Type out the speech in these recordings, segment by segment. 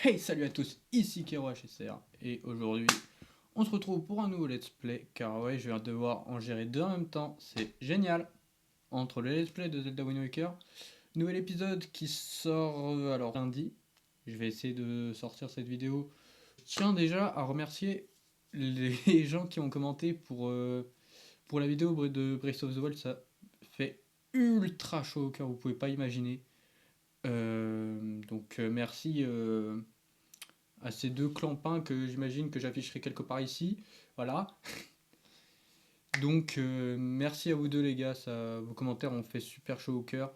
Hey, salut à tous, ici Kero HSR, et aujourd'hui, on se retrouve pour un nouveau let's play, car ouais, je vais devoir en gérer deux en même temps, c'est génial. Entre le let's play de Zelda Wind Waker, nouvel épisode qui sort alors lundi, je vais essayer de sortir cette vidéo. Je tiens déjà à remercier les gens qui ont commenté pour la vidéo de Breath of the Wild, ça fait ultra chaud au cœur, vous pouvez pas imaginer. Merci à ces deux clampins que j'imagine que j'afficherai quelque part ici. Voilà. Merci à vous deux les gars, vos commentaires ont fait super chaud au cœur.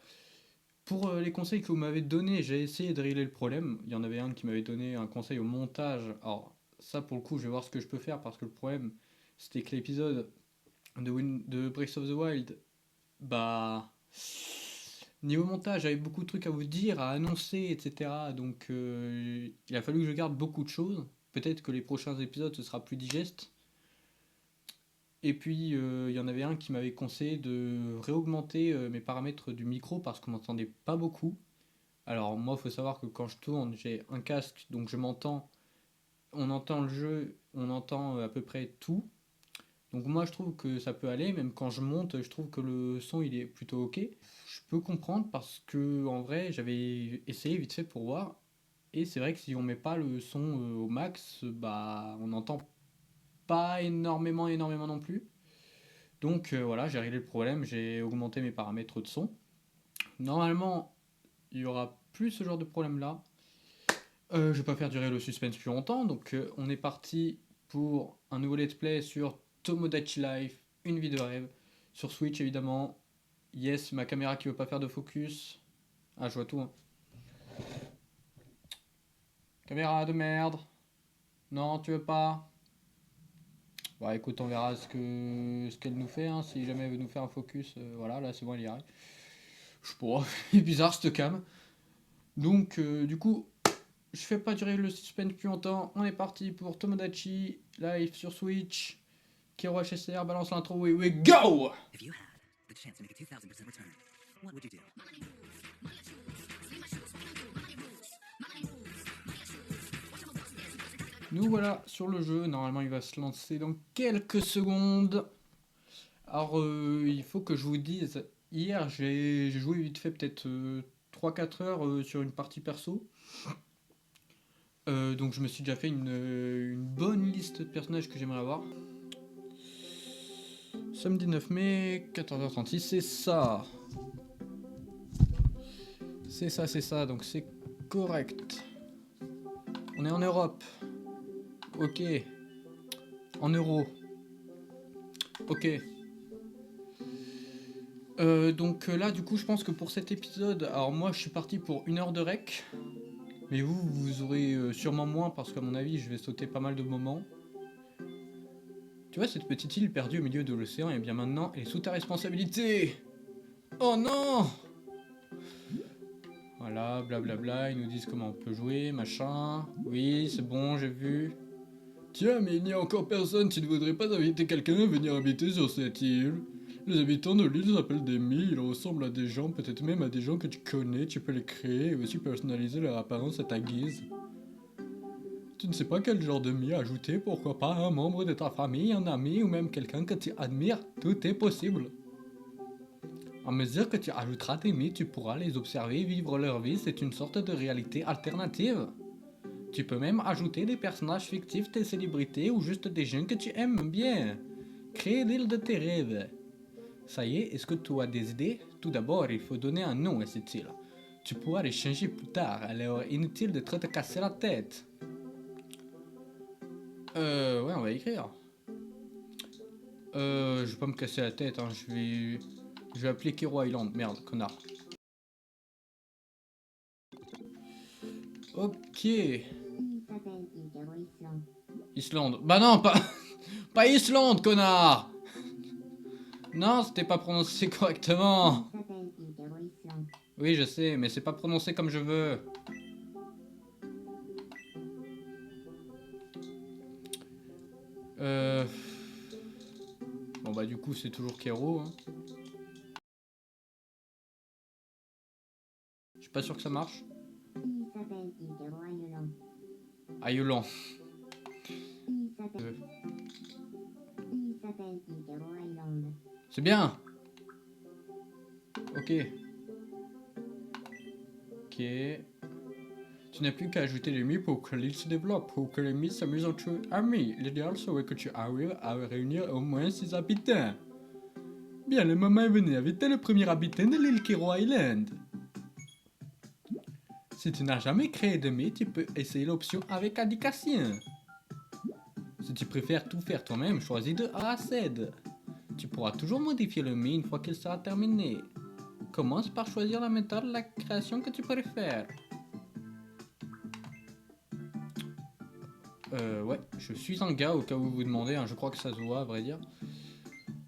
Pour les conseils que vous m'avez donnés, j'ai essayé de régler le problème. Il y en avait un qui m'avait donné un conseil au montage. Alors ça pour le coup je vais voir ce que je peux faire parce que le problème c'était que l'épisode de Breath of the Wild, bah niveau montage, j'avais beaucoup de trucs à vous dire, à annoncer, etc. Il a fallu que je garde beaucoup de choses. Peut-être que les prochains épisodes, ce sera plus digeste. Et puis, il y en avait un qui m'avait conseillé de réaugmenter mes paramètres du micro parce qu'on m'entendait pas beaucoup. Alors, moi, il faut savoir que quand je tourne, j'ai un casque, donc je m'entends. On entend le jeu, on entend à peu près tout. Donc moi je trouve que ça peut aller, même quand je monte, je trouve que le son il est plutôt ok. Je peux comprendre parce que en vrai j'avais essayé vite fait pour voir, et c'est vrai que si on met pas le son au max, bah on n'entend pas énormément non plus. Voilà, j'ai réglé le problème, j'ai augmenté mes paramètres de son. Normalement il y aura plus ce genre de problème là. Je vais pas faire durer le suspense plus longtemps, on est parti pour un nouveau let's play sur Tomodachi Life, une vie de rêve, sur Switch évidemment. Yes, ma caméra qui veut pas faire de focus. Ah, je vois tout, hein. Caméra de merde. Non, tu veux pas. Bon, écoute, on verra ce qu'elle nous fait, hein. Si jamais elle veut nous faire un focus, voilà, là c'est bon, elle y arrive. Je sais pas, il est bizarre cette cam. Du coup, je fais pas durer le suspense plus longtemps. On est parti pour Tomodachi Live sur Switch. Kero HSR, balance l'intro et we go! If you had the chance to make a 2000% return, what would you do? Nous voilà sur le jeu, normalement il va se lancer dans quelques secondes. Alors il faut que je vous dise, hier j'ai joué vite fait peut-être 3-4 heures sur une partie perso. Donc je me suis déjà fait une bonne liste de personnages que j'aimerais avoir. Samedi 9 mai, 14h36, c'est ça. C'est ça, donc c'est correct. On est en Europe. Ok. En euros. Ok. Là, du coup, je pense que pour cet épisode, alors moi, je suis parti pour 1 heure de rec. Mais vous aurez sûrement moins parce qu'à mon avis, je vais sauter pas mal de moments. Tu vois, cette petite île perdue au milieu de l'océan, et bien maintenant, elle est sous ta responsabilité. Oh non! Voilà, blablabla, ils nous disent comment on peut jouer, machin. Oui, c'est bon, j'ai vu. Tiens, mais il n'y a encore personne, tu ne voudrais pas inviter quelqu'un à venir habiter sur cette île? Les habitants de l'île s'appellent des Mii, ils ressemblent à des gens, peut-être même à des gens que tu connais, tu peux les créer et aussi personnaliser leur apparence à ta guise. Tu ne sais pas quel genre de Mii ajouter, pourquoi pas un membre de ta famille, un ami ou même quelqu'un que tu admires, tout est possible. À mesure que tu ajouteras tes Mii, tu pourras les observer vivre leur vie, c'est une sorte de réalité alternative. Tu peux même ajouter des personnages fictifs, des célébrités ou juste des gens que tu aimes bien. Créer l'île de tes rêves. Ça y est, est-ce que tu as des idées? Tout d'abord, il faut donner un nom à cette île. Tu pourras les changer plus tard, alors inutile de trop te casser la tête. Ouais, on va écrire. Je vais pas me casser la tête, hein, je vais appeler Kero Island. Merde, connard. Ok. Islande. Bah non, pas... pas Islande, connard! Non, c'était pas prononcé correctement. Oui, je sais, mais c'est pas prononcé comme je veux. Euh... Bon bah du coup c'est toujours Kero, hein. Je suis pas sûr que ça marche. Ayolan. C'est bien. Ok. Ok. Tu n'as plus qu'à ajouter les mythes pour que l'île se développe, pour que les mythes s'amusent entre amis. L'idéal serait que tu arrives à réunir au moins 6 habitants. Bien, le moment est venu. Invitez le premier habitant de l'île Kero Island. Si tu n'as jamais créé de mythe, tu peux essayer l'option avec indication. Si tu préfères tout faire toi-même, choisis de A à Z. Tu pourras toujours modifier le mythe une fois qu'il sera terminé. Commence par choisir la méthode de la création que tu préfères. Ouais, je suis un gars au cas où vous vous demandez, hein, je crois que ça se voit à vrai dire.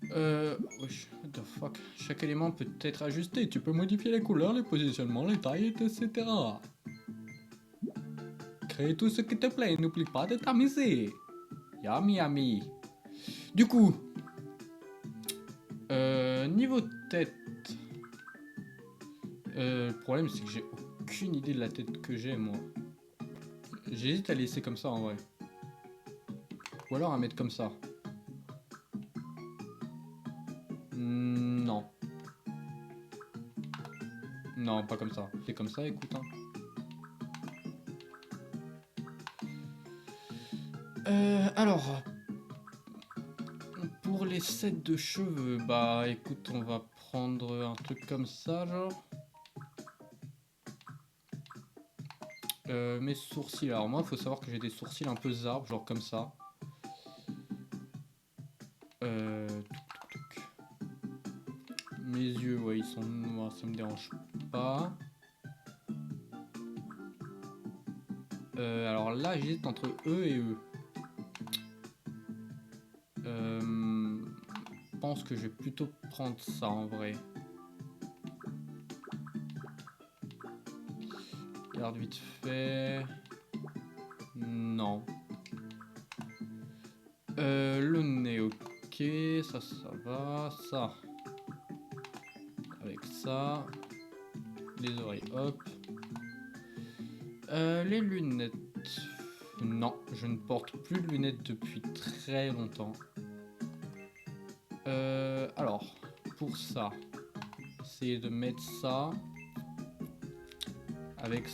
Wesh, what the fuck. Chaque élément peut être ajusté, tu peux modifier les couleurs, les positionnements, les tailles, etc. Crée tout ce qui te plaît, n'oublie pas de t'amuser. Yummy yummy. Du coup, niveau tête, le problème c'est que j'ai aucune idée de la tête que j'ai moi. J'hésite à laisser comme ça en vrai. Ou alors à mettre comme ça. Non. Non, pas comme ça. C'est comme ça, écoute. Hein. Alors, pour les sets de cheveux, bah écoute, on va prendre un truc comme ça, genre. Mes sourcils, alors moi, faut savoir que j'ai des sourcils un peu zarbe, genre comme ça. Mes yeux, ouais, ils sont noirs, ça me dérange pas. Alors là, j'hésite entre eux et eux. Je pense que je vais plutôt prendre ça en vrai. Regarde vite fait. Non. Le nez, ok. Ça va. Ça. Avec ça. Les oreilles, hop. Les lunettes. Non, je ne porte plus de lunettes depuis très longtemps. Alors, pour ça, essayer de mettre ça avec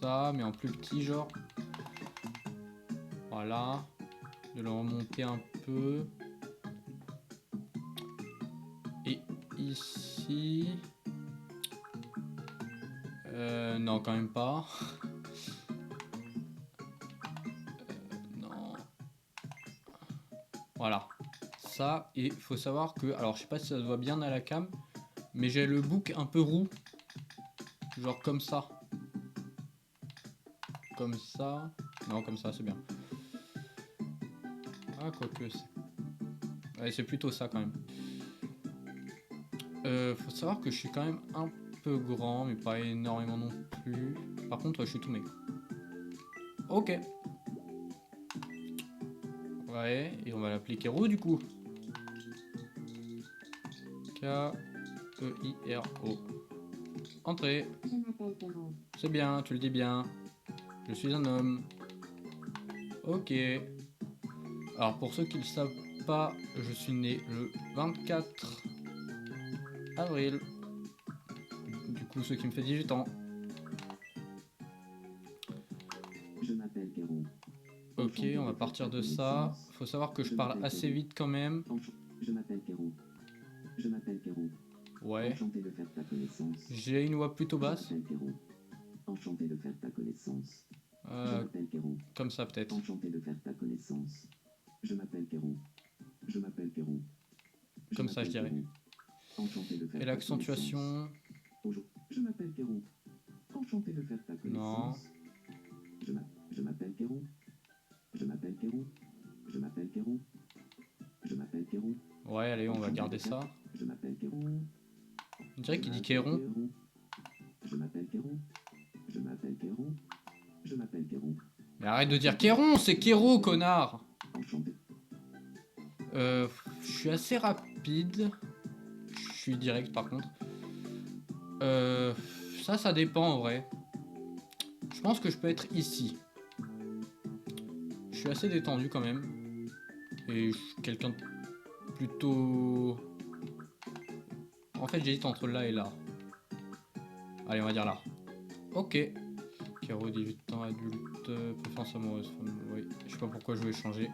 ça, mais en plus petit, genre. Voilà. De le remonter un peu. Et ici... non, quand même pas. Non. Voilà. Ça, et il faut savoir que... Alors, je sais pas si ça se voit bien à la cam, mais j'ai le bouc un peu roux. Genre comme ça. Comme ça. Non, comme ça, c'est bien. Ah, quoique, c'est... Ouais, c'est plutôt ça, quand même. Faut savoir que je suis quand même un peu grand, mais pas énormément non plus. Par contre, je suis tout maigre. Ok. Ouais, et on va l'appeler Kero du coup. K-E-I-R-O. Entrée. C'est bien, tu le dis bien. Je suis un homme. Ok. Alors pour ceux qui ne le savent pas, je suis né le 24 avril. Du coup, ce qui me fait 18 ans. Je m'appelle Kero. Ok, on va partir de ça. Faut savoir que je parle assez vite quand même. Je m'appelle Kero. Je m'appelle Kero. Ouais. Enchanté de faire ta connaissance. J'ai une voix plutôt basse. Je m'appelle Kero. Enchanté de faire ta connaissance. Je m'appelle Kero. Comme ça peut-être. Enchanté de faire ta connaissance. Je m'appelle Kero. Je m'appelle Kero. Comme ça je dirais. Enchanté de faire et l'accentuation. Je m'appelle Kero. Enchanté de faire ta connaissance. Non. Je m'appelle Kero. Je m'appelle Kero. Je m'appelle Kero. Je m'appelle Kero. Ouais, allez, on va garder ça. Je m'appelle Kero. On dirait qu'il dit Kéron. Je m'appelle Kero. Je m'appelle Kero. Je m'appelle Kero. Mais arrête de dire Kéron, c'est Kéro, connard. Enchanté. Je suis assez rapide. Je suis direct par contre. Ça dépend en vrai. Je pense que je peux être ici. Je suis assez détendu quand même. Et je suis quelqu'un de plutôt... En fait, j'hésite entre là et là. Allez, on va dire là. Ok. Kéro, 18 ans, adulte, préférence amoureuse. Oui, je sais pas pourquoi je vais changer.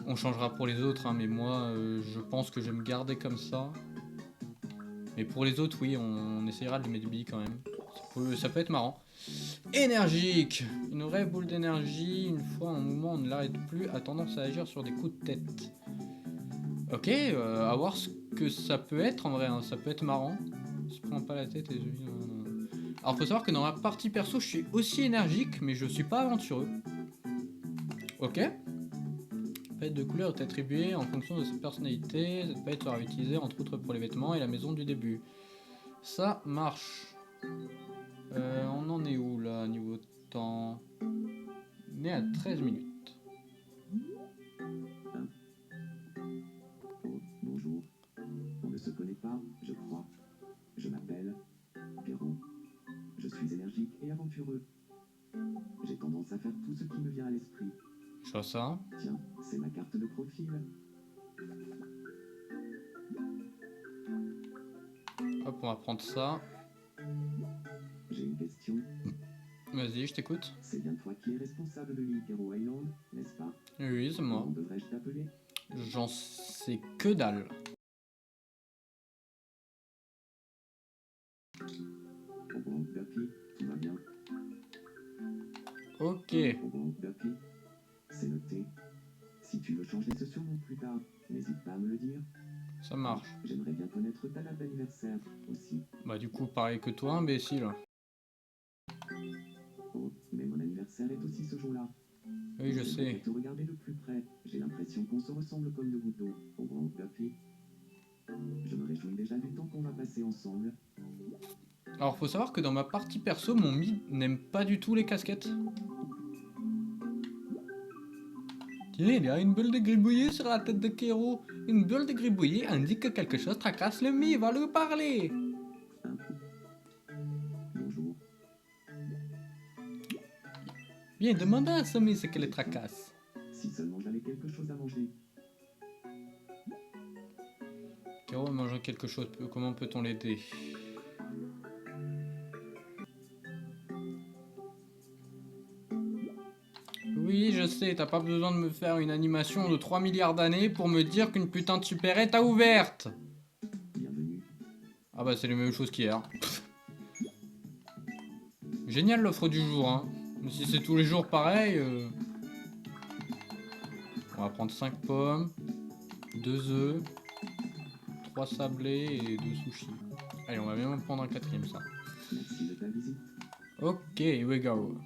On changera pour les autres, hein, mais moi, je pense que je vais me garder comme ça. Mais pour les autres, oui, on essayera de les mettre billes quand même. Ça peut être marrant. Énergique. Une vraie boule d'énergie. Une fois en mouvement, on ne l'arrête plus. A tendance à agir sur des coups de tête. Ok, à voir ce que ça peut être en vrai. Hein. Ça peut être marrant. Se prend pas la tête et alors faut savoir que dans ma partie perso, je suis aussi énergique, mais je suis pas aventureux. Ok. Palette de couleurs est attribuée en fonction de sa personnalité. Cette palette sera utilisée entre autres pour les vêtements et la maison du début. Ça marche. On en est où là, niveau temps? On est à 13 minutes. Oh, bonjour. On ne se connaît pas, je crois. Je m'appelle Pierrot. Je suis énergique et aventureux. J'ai tendance à faire tout ce qui me vient à l'esprit. Je vois ça. Tiens, c'est ma carte de profil. Hop, on va prendre ça. J'ai une question. Vas-y, je t'écoute. C'est bien toi qui es responsable de l'île Hero Island, n'est-ce pas? Oui, c'est moi. Comment devrais-je t'appeler? J'en sais que dalle. Au bon Buffy, tout va bien. Ok. Au bon Buffy, c'est noté. Si tu veux changer ce surnom plus tard, n'hésite pas à me le dire. Ça marche. J'aimerais bien connaître ta date d'anniversaire aussi. Bah du coup, pareil que toi, imbécile. Oh, mais mon anniversaire est aussi ce jour-là. Oui, je J'aimerais sais. te regarder de plus près. J'ai l'impression qu'on se ressemble comme deux gouttes d'eau. Au grand Buffy. Je me réjouis déjà du temps qu'on va passer ensemble. Alors, faut savoir que dans ma partie perso, mon mid n'aime pas du tout les casquettes. Tiens, il y a une bulle de gribouillis sur la tête de Kéro. Une bulle de gribouillis indique que quelque chose tracasse le mi, va lui parler. Hein? Bonjour. Viens, demande à Samy ce qu'elle tracasse. Si seulement j'avais quelque chose à manger. Kéro mange quelque chose, comment peut-on l'aider? Oui, je sais, t'as pas besoin de me faire une animation de 3 milliards d'années pour me dire qu'une putain de supérette a ouverte. Bienvenue. Ah bah c'est les mêmes choses qu'hier. Génial l'offre du jour, hein. Mais si c'est tous les jours pareil... On va prendre 5 pommes, 2 œufs, 3 sablés et 2 sushis. Allez, on va même en prendre un quatrième, ça. Merci de ta visite. Ok, here we go.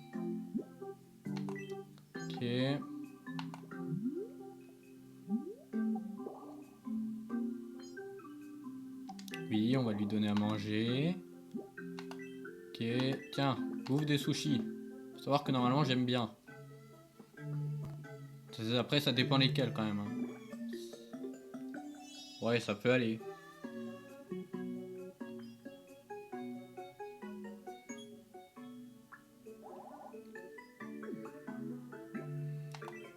Ok. Oui, on va lui donner à manger. Ok, tiens, bouffe des sushis. Faut savoir que normalement j'aime bien. Après, ça dépend lesquels quand même. Hein. Ouais, ça peut aller.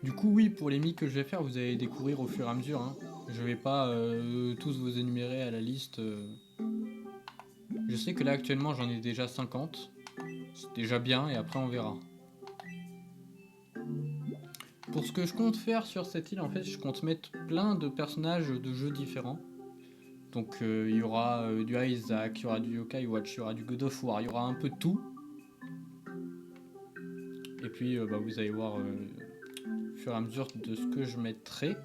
Du coup, oui, pour les mi que je vais faire, vous allez découvrir au fur et à mesure. Hein. Je vais pas tous vous énumérer à la liste. Je sais que là actuellement j'en ai déjà 50. C'est déjà bien et après on verra. Pour ce que je compte faire sur cette île, en fait, je compte mettre plein de personnages de jeux différents. Donc il y aura du Isaac, il y aura du Yokai Watch, il y aura du God of War, il y aura un peu de tout. Et puis bah, vous allez voir au fur et à mesure de ce que je mettrai.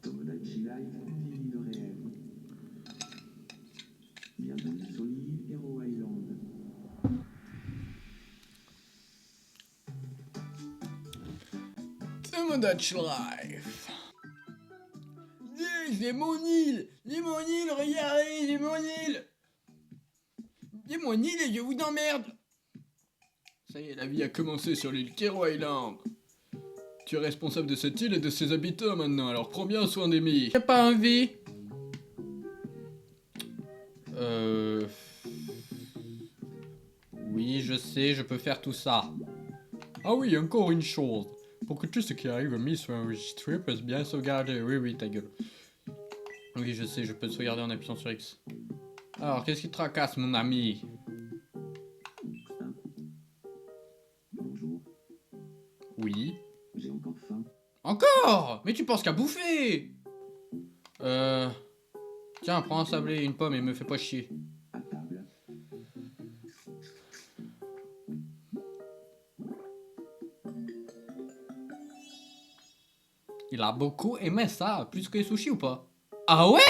Tomodachi Life, une vie de rêve. Bienvenue sur l'île Hero Island. Tomodachi Life. C'est mon île! C'est mon île, regardez, c'est mon île! C'est mon île et je vous emmerde! Ça y est, la vie a commencé sur l'île Kero Island. Tu es responsable de cette île et de ses habitants maintenant, alors prends bien soin d'Amy. J'ai pas envie. Oui, je sais, je peux faire tout ça. Ah oui, encore une chose. Pour que tout ce qui arrive Amy soit enregistré, peut bien sauvegarder. Oui, oui, ta gueule. Oui, je sais, je peux sauvegarder en appuyant sur X. Alors, qu'est-ce qui te tracasse, mon ami? Bonjour, Oui. j'ai encore faim. Encore? Mais tu penses qu'à bouffer? Tiens, prends un sablé et une pomme et me fais pas chier. À table. Il a beaucoup aimé ça, plus que les sushis ou pas? Ah ouais?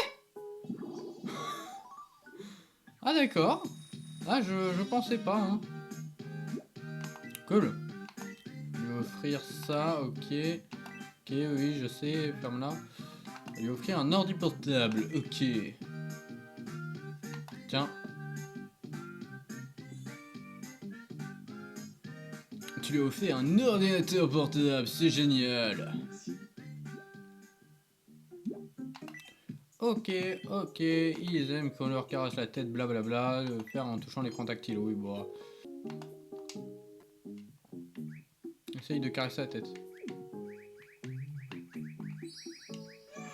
Ah d'accord. Ah, je pensais pas, hein. Cool. Je vais offrir ça, ok. Ok, oui, je sais, ferme-la. Je vais offrir un ordi portable, ok. Tiens. Tu lui as offert un ordinateur portable, c'est génial. Merci. Ok, ok, ils aiment qu'on leur caresse la tête, blablabla, le faire en touchant l'écran tactile, oui, bon. Essaye de caresser la tête.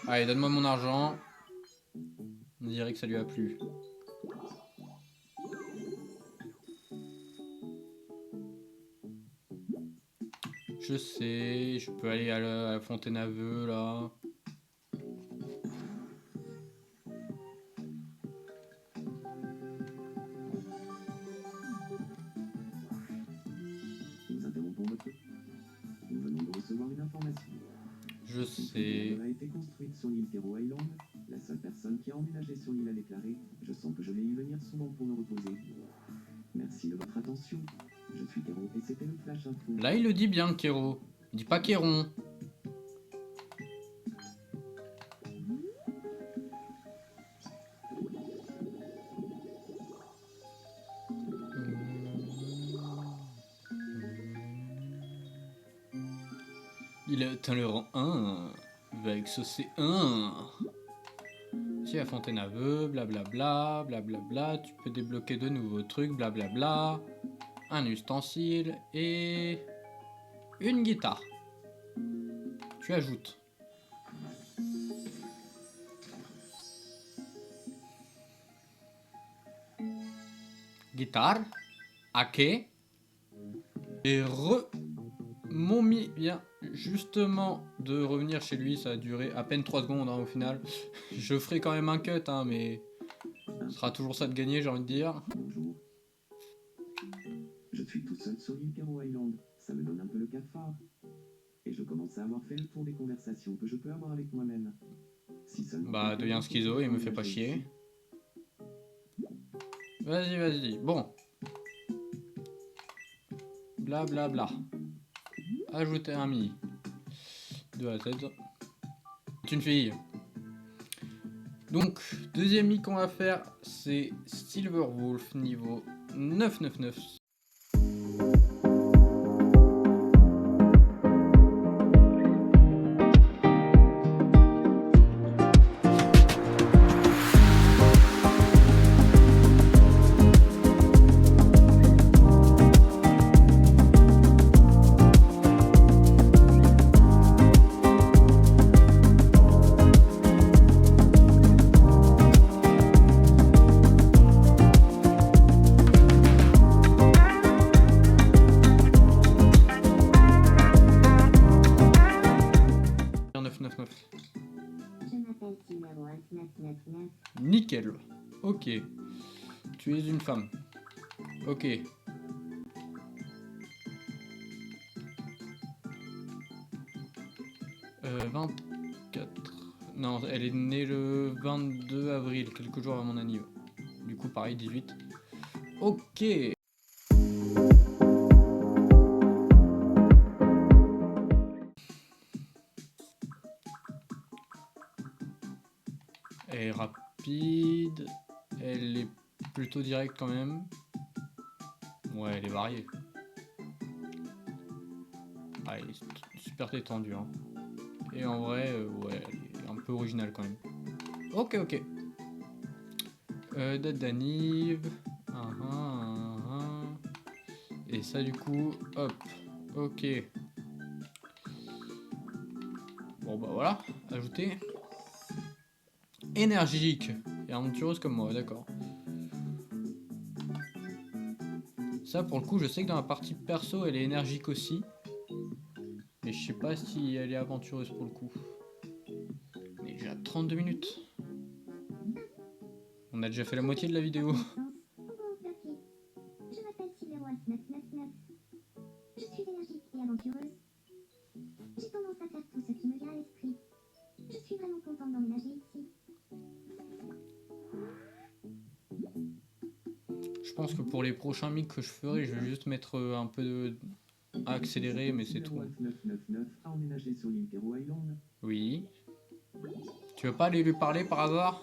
Allez, donne-moi mon argent. On dirait que ça lui a plu. Je sais, je peux aller à la fontaine à vœux, là. Nous interrompons votre... Nous venons de recevoir une information. Je Une sais. école a été construite sur l'île Kero Island. La seule personne qui a emménagé sur l'île a déclaré « Je sens que je vais y venir souvent pour me reposer ». Merci de votre attention. Je suis Kero et c'était le Flash Info. Là, il le dit bien, Kéro. Il dit pas Kéron. Il a atteint le rang 1. Il va exaucer 1. Si la fontaine à vœux, blablabla, blablabla. Tu peux débloquer de nouveaux trucs, blablabla. Un ustensile et une guitare. Tu ajoutes. Guitare. Ok. Et mon mi vient justement de revenir chez lui. Ça a duré à peine 3 secondes hein, au final. Je ferai quand même un cut, hein, mais ce sera toujours ça de gagner, j'ai envie de dire. Bonjour. Je suis tout seul sur l'île Kero Island. Ça me donne un peu le cafard. Et je commence à avoir fait le tour des conversations que je peux avoir avec moi-même. Si seulement Bah, deviens schizo, il me fait pas chier. Vas-y, vas-y. Bon. Blablabla. Bla, bla. Ajouter un mi. De la tête. C'est une fille. Donc, deuxième mi qu'on va faire, c'est Silverwolf niveau 999. Nickel. Ok. Tu es une femme. Ok. Euh, 24. Non, elle est née le 22 avril, quelques jours avant mon anniversaire. Du coup, pareil, 18. Ok. Elle est rapide. Elle est plutôt directe quand même. Ouais, elle est variée. Ah, elle est super détendue. Hein. Et en vrai, ouais, elle est un peu originale quand même. Ok, ok. Date d'anniv. Et ça, du coup, hop. Ok. Bon, bah voilà. Ajouter. Énergique. Et aventureuse comme moi, d'accord. Ça, pour le coup, je sais que dans la partie perso, elle est énergique aussi. Mais je sais pas si elle est aventureuse pour le coup. On est déjà à 32 minutes. On a déjà fait la moitié de la vidéo. Je m'appelle Silverwolf 999. Je suis énergique et aventureuse. J'ai tendance à faire tout ce qui me vient à l'esprit. Je suis vraiment contente d'emménager ici. Je pense que pour les prochains mix que je ferai, je vais juste mettre un peu de... accéléré, mais c'est tout. Silverwolf 999 a emménagé sur l'île Kero Island. Oui. Tu veux pas aller lui parler par hasard?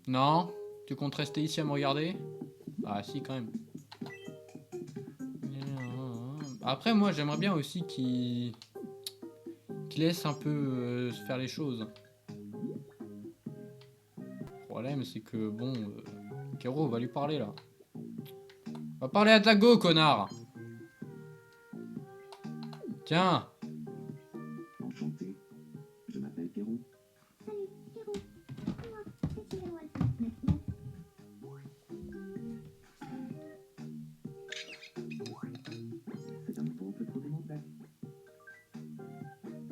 Non? Tu comptes rester ici à me regarder? Ah si, quand même. Après, moi, j'aimerais bien aussi qu'il laisse un peu se faire les choses. Le problème, c'est que, bon... Kero, va lui parler, là. Va parler à Tago, connard! Tiens! Enchanté, je m'appelle Kero. Salut, Kero. Moi, c'est Silverwolf 999. C'est un nouveau, on peut trouver mon sac.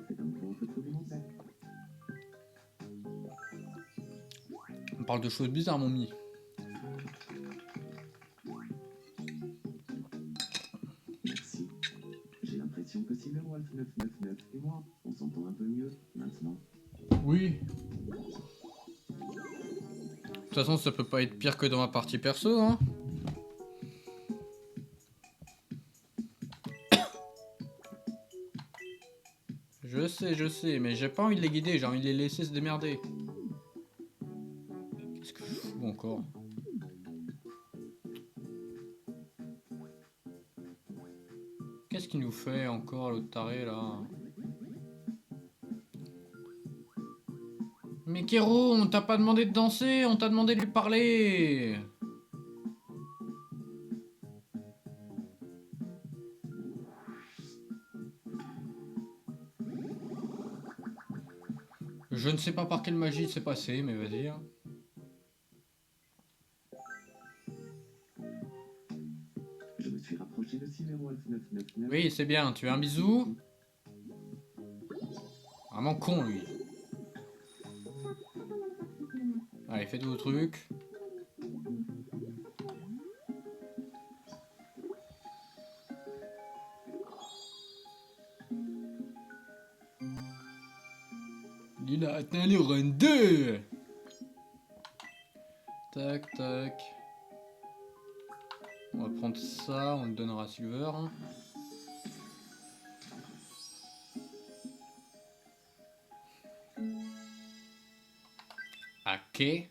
C'est un nouveau, on peut trouver mon sac. On parle de choses bizarres, mon mi. Merci. J'ai l'impression que Silverwolf 999 et moi, on s'entend un peu mieux maintenant. Oui. De toute façon, ça peut pas être pire que dans ma partie perso, hein. Je sais, mais j'ai pas envie de les guider, j'ai envie de les laisser se démerder. Qu'est-ce que je fous encore? Qu'est-ce qu'il nous fait encore, l'autre taré, là? Mais Kero, on t'a pas demandé de danser, on t'a demandé de lui parler. Je ne sais pas par quelle magie c'est passé, mais vas-y. Hein. Je me suis rapproché de Silverwolf 999. Oui, c'est bien, tu veux un bisou? Vraiment con, lui. Allez, faites vos trucs. Il a atteint le run 2. Tac, tac. On va prendre ça, on le donnera à Silver. Hein. Ok.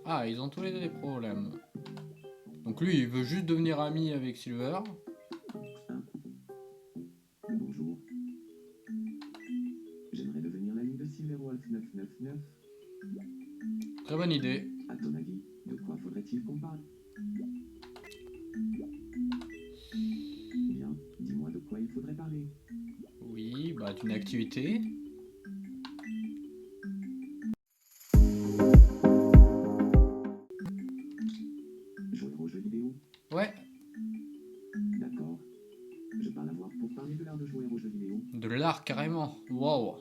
Ah, ils ont tous les deux des problèmes. Donc lui, il veut juste devenir ami avec Silver. Bonjour. J'aimerais devenir l'ami de Silverwolf 999. Très bonne idée. À ton avis, de quoi faudrait-il qu'on parle? Bien, dis-moi de quoi il faudrait parler. Oui, bah d'une activité. Jouer aux jeux vidéo? Ouais, D'accord. Je parle à voir pour parler de l'art de jouer aux jeux vidéo. de l'art carrément. Wow.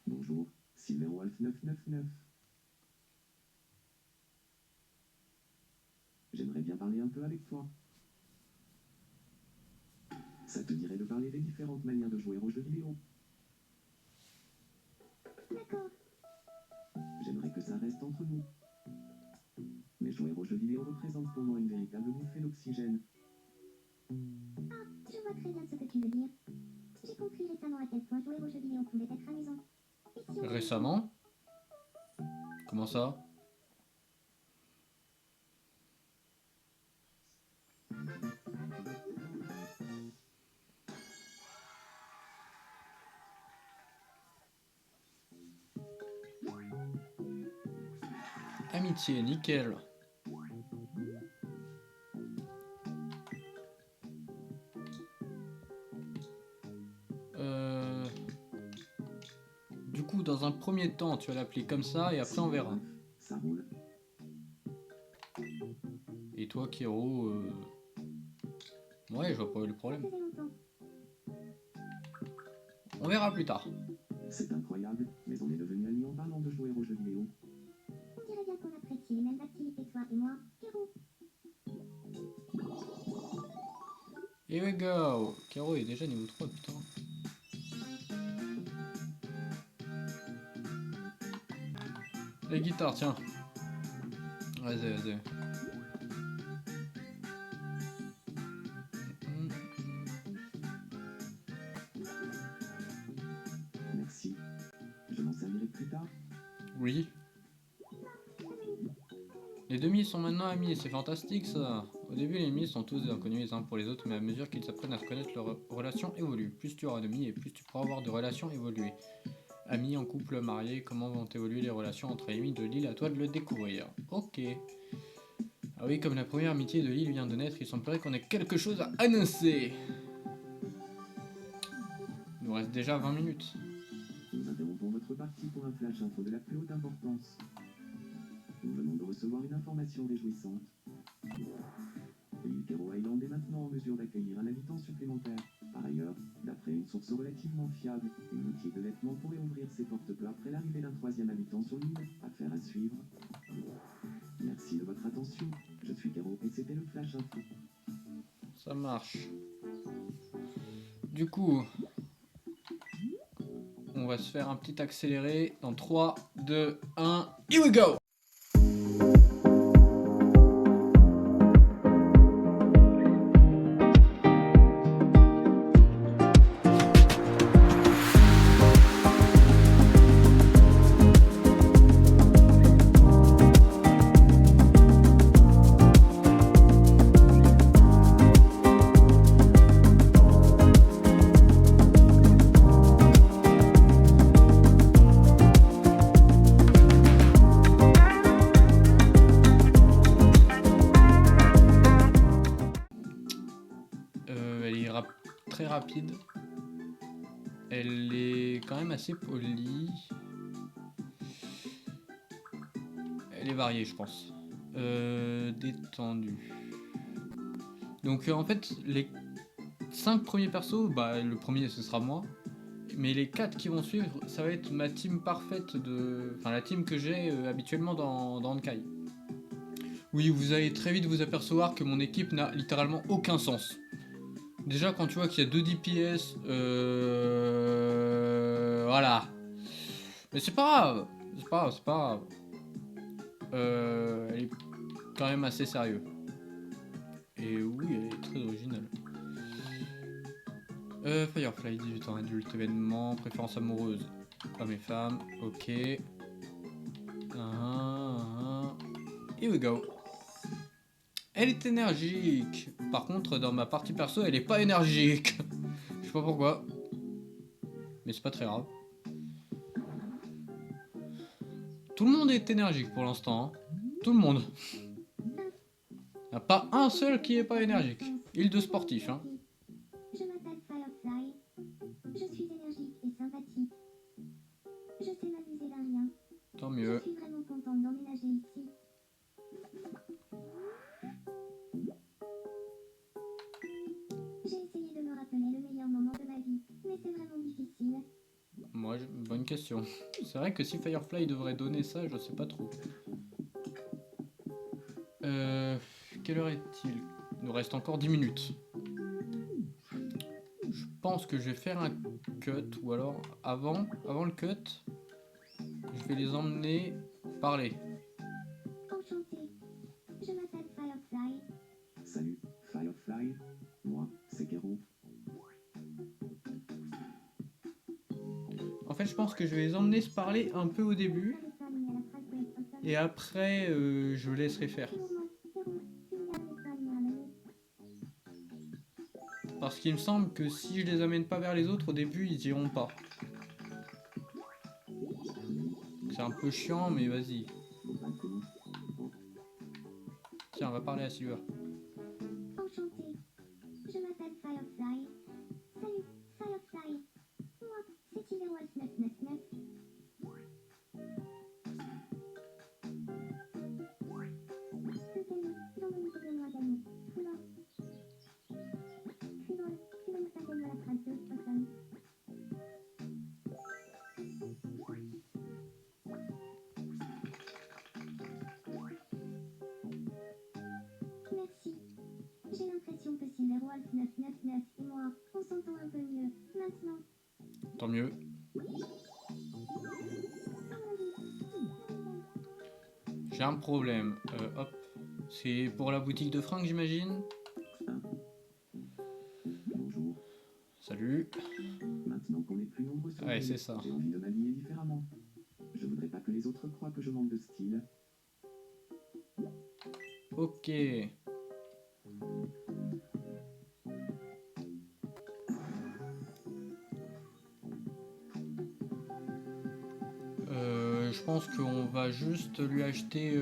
Bonjour, Silverwolf 999. J'aimerais bien parler un peu avec toi. Ça te dirait de parler des différentes manières de jouer aux jeux vidéo? D'accord. J'aimerais que ça reste entre nous. Mais jouer aux jeux vidéo représente pour moi une véritable bouffée d'oxygène. Je quel point jouer aux jeux vidéo pouvait être amusant. Et si on- Récemment? Comment ça? Amitié, nickel. Du coup, dans un premier temps, tu vas l'appeler comme ça et après on verra. Ça roule. Et toi, Kiro, ouais, je vois pas le problème. Ça faisait longtemps. On verra plus tard. C'est incroyable, mais on est devenus amis en parlant de jouer aux jeux vidéo. On dirait bien qu'on apprécie les mêmes activités, toi et moi. Kiro, Here we go. Kiro est déjà niveau 3, putain. Les guitares, tiens. Vas-y, vas-y. Merci. Je m'en servirai plus tard. Oui. Les demi sont maintenant amis, c'est fantastique ça. Au début, les ennemis sont tous des inconnus les uns pour les autres, mais à mesure qu'ils apprennent à se connaître, leurs relations évoluent. Plus tu auras d'amis et plus tu pourras avoir de relations évoluées. Amis en couple, mariés, comment vont évoluer les relations entre amis de l'île? À toi de le découvrir. Ok. Ah oui, comme la première amitié de l'île vient de naître, il semblerait qu'on ait quelque chose à annoncer. Il nous reste déjà 20 minutes. Nous interrompons votre partie pour un flash info de la plus haute importance. Nous venons de recevoir une information réjouissante. L'île Kero Island est maintenant en mesure d'accueillir un habitant supplémentaire. Par ailleurs, d'après une source relativement fiable, une boutique de vêtements pourrait ouvrir ses portes peu après l'arrivée d'un troisième habitant sur l'île. Affaire à suivre. Merci de votre attention. Je suis Kero et c'était le flash info. Ça marche. Du coup, on va se faire un petit accéléré dans 3, 2, 1, here we go! Elle est très rapide. Elle est quand même assez polie. Elle est variée, je pense. Détendue. Donc en fait, les 5 premiers persos, bah le premier ce sera moi. Mais les 4 qui vont suivre, ça va être ma team parfaite de... Enfin la team que j'ai habituellement dans Honkai. Oui, vous allez très vite vous apercevoir que mon équipe n'a littéralement aucun sens. Déjà, quand tu vois qu'il y a 2 DPS, voilà. Mais c'est pas grave, c'est pas grave. Elle est quand même assez sérieux. Et oui, elle est très originale. Firefly, 18 ans, adulte, événement, préférence amoureuse, hommes et femmes, ok. Here we go. Elle est énergique. Par contre, dans ma partie perso, elle est pas énergique. Je sais pas pourquoi. Mais c'est pas très grave. Tout le monde est énergique pour l'instant. Hein. Tout le monde. Il n'y a pas un seul qui est pas énergique. Île de sportif. Hein. je m'appelle Firefly. Je suis énergique et sympathique. Je sais m'amuser d'un rien. Tant Je mieux. suis vraiment contente d'emménager ici. J'ai essayé de me rappeler le meilleur moment de ma vie, mais c'est vraiment difficile. Moi, bonne question. C'est vrai que si Firefly devrait donner ça, je sais pas trop. Quelle heure est-il? Il nous reste encore 10 minutes. Je pense que je vais faire un cut, ou alors avant le cut, je vais les emmener parler. Enchantée. Je m'appelle Firefly. Salut, Firefly. Moi, c'est Kero. pense que je vais les emmener se parler un peu au début. Et après, je laisserai faire. Parce qu'il me semble que si je les amène pas vers les autres, au début, ils iront pas. C'est un peu chiant, mais vas-y. Tiens, on va parler à Silver. Enchantée. Je m'appelle Firefly. Salut, Firefly. Moi, c'est Silverwolf 999. Soutenez dans mon idée de moi d'amis. Frivole. Frivole, tu veux me taper de la phrase de Spockton. Merci. J'ai l'impression que Silverwolf 999 et moi, on s'entend un peu mieux maintenant. Tant mieux. J'ai un problème. Hop. C'est pour la boutique de fringues, j'imagine. Bonjour. Salut. Maintenant qu'on est plus nombreux sur Ouais, l'île, c'est ça. j'ai envie de m'habiller différemment. Je voudrais pas que les autres croient que je manque de style. Ok. Je pense qu'on va juste lui acheter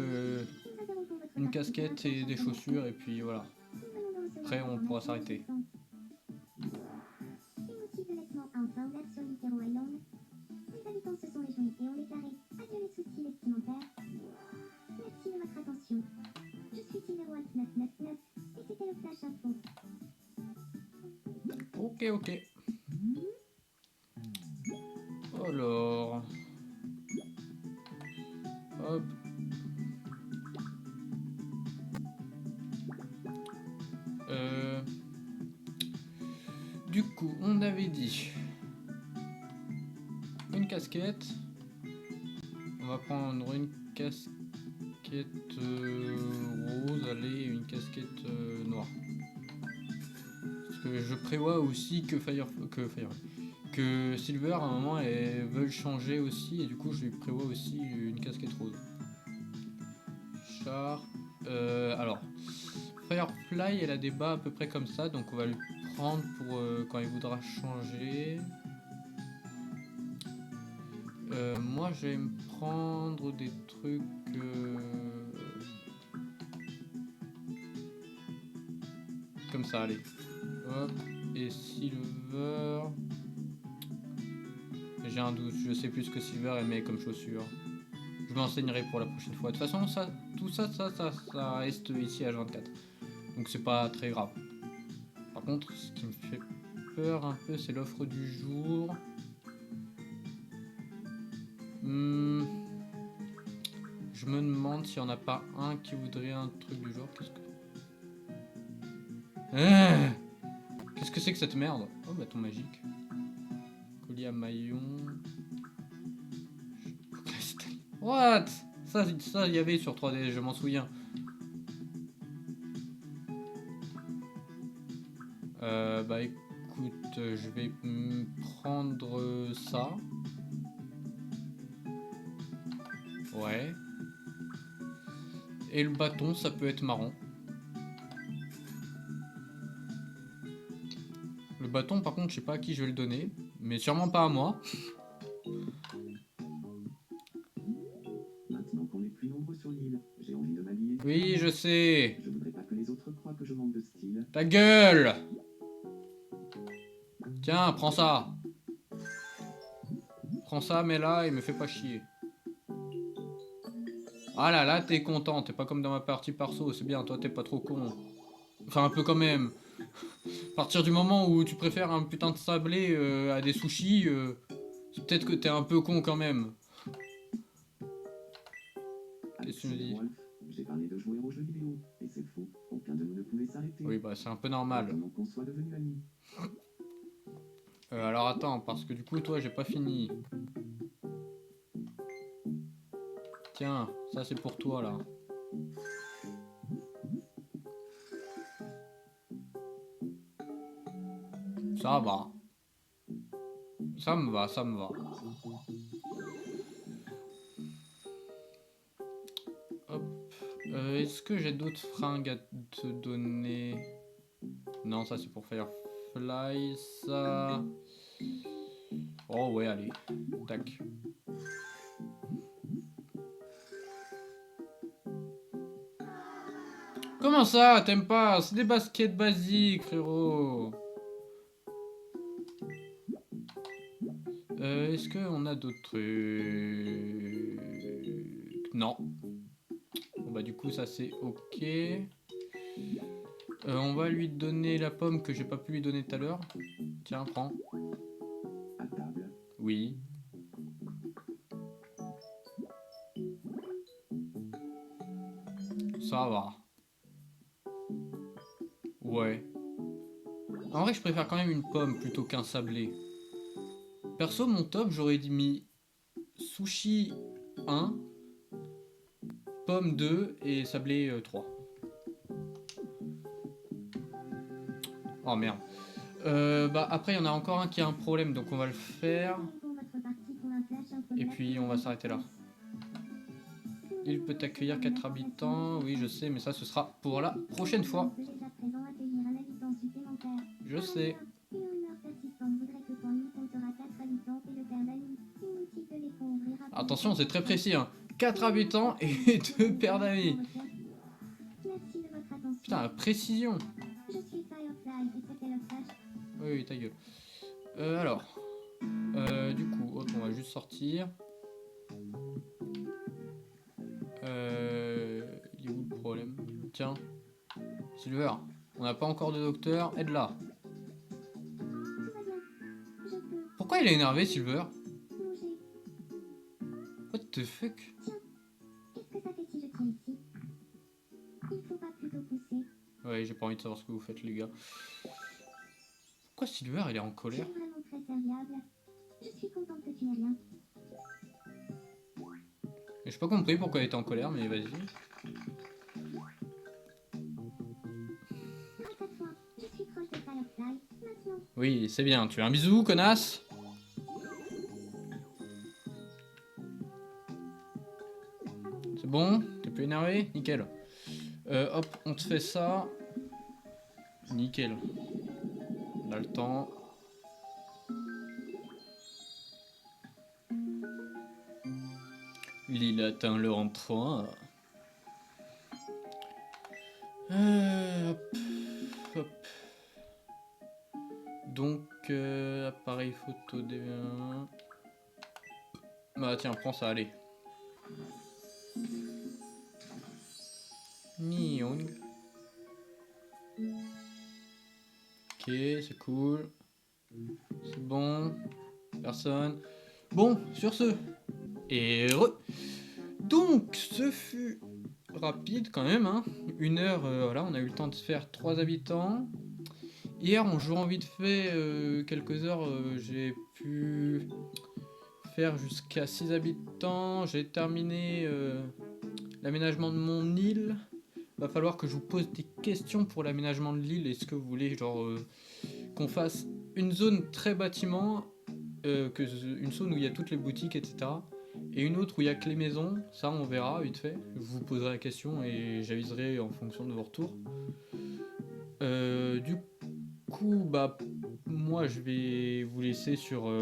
une casquette et des chaussures et puis voilà. Après, on pourra s'arrêter. Des motifs de vêtements à ensemble sur Litero Island. Les habitants se sont réjouis et ont déclaré adieu les soucis vestimentaires. Merci de votre attention. Je suis Silverwolf 999 et c'était le Flash Info. Ok, ok. Alors. Hop. Du coup, on avait dit une casquette. On va prendre une casquette rose, allez, et une casquette noire. Parce que je prévois aussi que Silver à un moment elle veut changer aussi et du coup je lui prévois aussi une casquette rose. Char. Alors, Firefly elle a des bas à peu près comme ça, donc on va lui prendre pour quand il voudra changer. Moi je vais me prendre des trucs comme ça, allez. Hop. Et Silver. J'ai un doute, je sais plus ce que Silver aimait comme chaussure. Je m'enseignerai pour la prochaine fois. De toute façon, tout ça reste ici à 24. Donc c'est pas très grave. Par contre, ce qui me fait peur un peu, c'est l'offre du jour. Je me demande s'il n'y en a pas un qui voudrait un truc du genre. Qu'est-ce que c'est que cette merde? Oh, bâton magique. Collier à maillon. What? Ça, il y avait sur 3D, je m'en souviens. Bah écoute, je vais prendre ça. Ouais. Et le bâton, ça peut être marrant. Le bâton, par contre, je sais pas à qui je vais le donner. Mais sûrement pas à moi. Maintenant qu'on est plus nombreux sur l'île, j'ai envie de m'habiller Oui, différemment. je sais. Je voudrais pas que les autres croient que je manque de style. Ta gueule! Tiens, prends ça. Prends ça, mets-la et me fais pas chier. Ah là là, t'es content. T'es pas comme dans ma partie perso. C'est bien, toi, t'es pas trop con. Enfin, un peu quand même. À partir du moment où tu préfères un putain de sablé à des sushis, c'est peut-être que t'es un peu con quand même. Qu'est-ce que tu me dis? Wolf, j'ai parlé de jouer aux jeux vidéo, et c'est faux. Aucun de nous ne pouvait s'arrêter. Oui, bah c'est un peu normal. Attendons qu'on soit devenus amis. Alors attends, parce que du coup, toi, j'ai pas fini. Tiens, ça c'est pour toi là. Ça va. Ça me va, ça me va. Hop. Est-ce que j'ai d'autres fringues à te donner? Non, ça c'est pour Firefly, ça... Oh ouais, allez. Tac. Comment ça, t'aimes pas? C'est des baskets basiques, frérot. Est-ce qu'on a d'autres trucs? Non. Bon bah du coup ça c'est ok. On va lui donner la pomme que j'ai pas pu lui donner tout à l'heure. Tiens, prends. À table. Oui. Ça va. Ouais. En vrai je préfère quand même une pomme plutôt qu'un sablé. Perso mon top j'aurais mis sushi 1, pomme 2 et sablé 3. Oh merde. Bah après il y en a encore un qui a un problème donc on va le faire. Et puis on va s'arrêter là. Il peut accueillir 4 habitants. Oui je sais mais ça ce sera pour la prochaine fois. Je sais. Attention c'est très précis hein. 4 habitants et 2 paires d'amis. Putain la précision. Oui ta gueule. Alors. Du coup hop, on va juste sortir. Il est où le problème? Tiens. Silver. On n'a pas encore de docteur. Aide-la. Pourquoi il est énervé Silver? What the fuck? Ouais j'ai pas envie de savoir ce que vous faites les gars. Pourquoi Silver il est en colère? J'ai pas compris pourquoi il était en colère mais vas-y. Oui c'est bien, tu veux un bisou connasse? C'est bon? T'es plus énervé? Nickel. Hop, on te fait ça. Nickel. On a le temps. L'île atteint le rang 3. Hop, hop. Donc, appareil photo D1. Bah tiens, prends ça, allez. Nyong. Ok, c'est cool. C'est bon. Personne. Bon, sur ce. Et donc, ce fut rapide quand même. Hein. 1 heure, voilà, on a eu le temps de faire 3 habitants. Hier, en jouant vite fait quelques heures, j'ai pu faire jusqu'à 6 habitants. J'ai terminé l'aménagement de mon île. Va falloir que je vous pose des questions pour l'aménagement de l'île. Est-ce que vous voulez genre qu'on fasse une zone très bâtiment, une zone où il y a toutes les boutiques, etc. Et une autre où il y a que les maisons. Ça, on verra vite fait. Je vous poserai la question et j'aviserai en fonction de vos retours. Du coup, bah, moi, je vais vous laisser sur...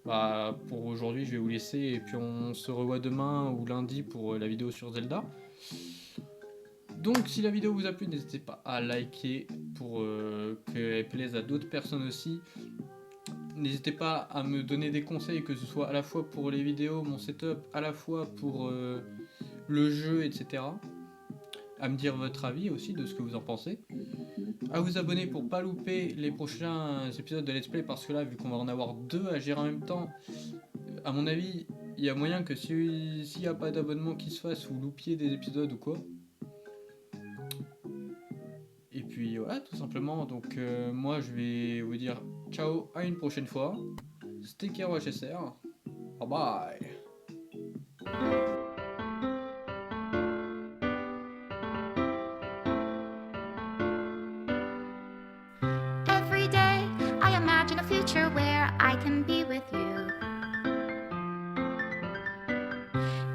bah, pour aujourd'hui, je vais vous laisser et puis on se revoit demain ou lundi pour la vidéo sur Zelda. Donc si la vidéo vous a plu, n'hésitez pas à liker pour qu'elle plaise à d'autres personnes aussi. N'hésitez pas à me donner des conseils, que ce soit à la fois pour les vidéos, mon setup, à la fois pour le jeu, etc. À me dire votre avis aussi de ce que vous en pensez. À vous abonner pour pas louper les prochains épisodes de Let's Play, parce que là, vu qu'on va en avoir 2 à gérer en même temps, à mon avis, il y a moyen que s'il n'y a pas d'abonnement qui se fasse, vous loupiez des épisodes ou quoi. Et puis voilà, tout simplement. Donc moi, je vais vous dire ciao, à une prochaine fois. C'était Kero HSR. Bye bye. Every day I imagine a future where I can be with you.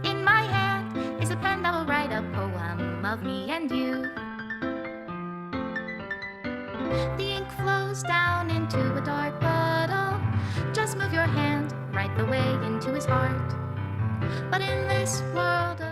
In my hand is a pen that will write a poem of me and you. The ink flows down into a dark puddle. Just move your hand right the way into his heart. But in this world